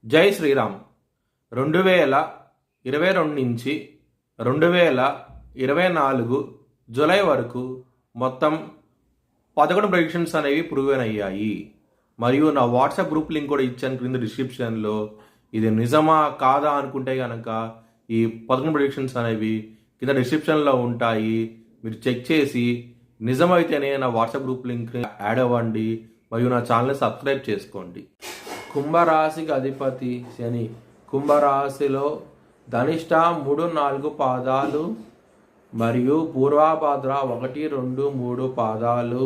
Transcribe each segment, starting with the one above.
జై శ్రీరామ్. 2022 నుంచి 2024 జూలై వరకు మొత్తం 11 ప్రెడిక్షన్స్ అనేవి ప్రూవెన్ అయ్యాయి. మరియు నా వాట్సాప్ గ్రూప్ లింక్ కూడా ఇచ్చాను క్రింద డిస్క్రిప్షన్లో. ఇది నిజమా కాదా అనుకుంటే కనుక ఈ 11 ప్రెడిక్షన్స్ అనేవి కింద డిస్క్రిప్షన్లో ఉంటాయి. మీరు చెక్ చేసి నిజమైతేనే నా వాట్సాప్ గ్రూప్ లింక్ యాడ్ అవ్వండి మరియు నా ఛానల్ని సబ్స్క్రైబ్ చేసుకోండి. కుంభరాశికి అధిపతి శని. కుంభరాశిలో ధనిష్ట 3-4 పాదాలు మరియు పూర్వభాద్ర 1-2-3 పాదాలు,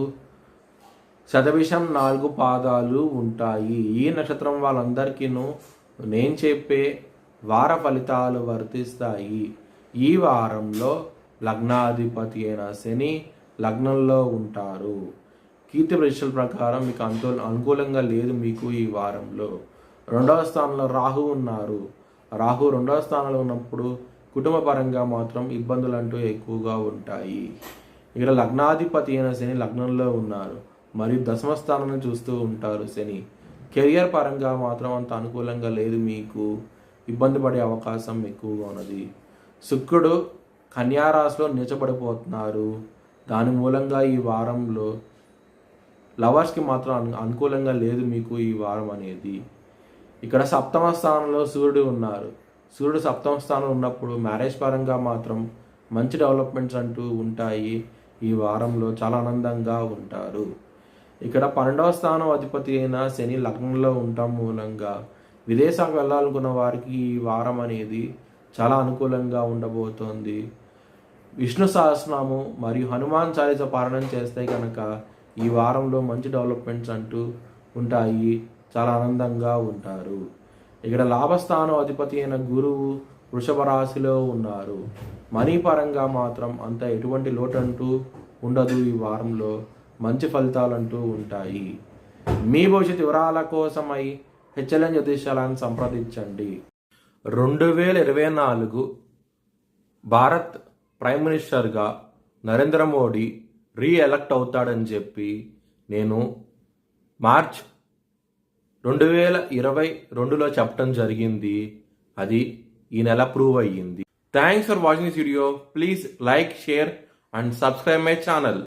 శతభిషం 4 పాదాలు ఉంటాయి. ఈ నక్షత్రం వాళ్ళందరికీ నేను చెప్పే వార ఫలితాలు వర్తిస్తాయి. ఈ వారంలో లగ్నాధిపతి అయిన శని లగ్నంలో ఉంటారు. కీర్తి పరీక్షల ప్రకారం మీకు అనుకూలంగా లేదు. మీకు ఈ వారంలో 2వ స్థానంలో రాహు ఉన్నారు. రాహు 2వ స్థానంలో ఉన్నప్పుడు కుటుంబ పరంగా మాత్రం ఇబ్బందులు అంటూ ఎక్కువగా ఉంటాయి. ఇక్కడ లగ్నాధిపతి అయిన శని లగ్నంలో ఉన్నారు మరియు 10వ స్థానాన్ని చూస్తూ ఉంటారు శని. కెరియర్ పరంగా మాత్రం అంత అనుకూలంగా లేదు. మీకు ఇబ్బంది పడే అవకాశం ఎక్కువగా ఉన్నది. శుక్రుడు కన్యారాశిలో నీచపడిపోతున్నారు. దాని మూలంగా ఈ వారంలో లవర్స్కి మాత్రం అనుకూలంగా లేదు మీకు ఈ వారం అనేది. ఇక్కడ 7వ స్థానంలో సూర్యుడు ఉన్నారు. సూర్యుడు 7వ స్థానంలో ఉన్నప్పుడు మ్యారేజ్ పరంగా మాత్రం మంచి డెవలప్మెంట్స్ అంటూ ఉంటాయి. ఈ వారంలో చాలా ఆనందంగా ఉంటారు. ఇక్కడ 12వ స్థానం అధిపతి అయిన శని లగ్నంలో ఉండటం మూలంగా విదేశాలకు వెళ్ళాలనుకున్న వారికి ఈ వారం అనేది చాలా అనుకూలంగా ఉండబోతోంది. విష్ణు సహస్రనామం మరియు హనుమాన్ చాలీసా పారాయణం చేస్తే కనుక ఈ వారంలో మంచి డెవలప్మెంట్స్ అంటూ ఉంటాయి. చాలా ఆనందంగా ఉంటారు. ఇక్కడ లాభస్థానం అధిపతి అయిన గురువు వృషభ రాశిలో ఉన్నారు. మనీ పరంగా మాత్రం అంత ఎటువంటి లోటు అంటూ ఉండదు. ఈ వారంలో మంచి ఫలితాలు అంటూ ఉంటాయి. మీ భవిష్యత్ వివరాల కోసమై హెచ్ఎల్ఎన్ జ్యోతిష్యాలను సంప్రదించండి. 2024 భారత్ ప్రైమ్ మినిస్టర్గా నరేంద్ర మోడీ రీఎలక్ట్ అవుతాడని చెప్పి నేను మార్చ్ 2022లో చెప్పడం జరిగింది. అది ఈ నెల ప్రూవ్ అయ్యింది. Thanks for watching this video. Please like, share and subscribe my channel.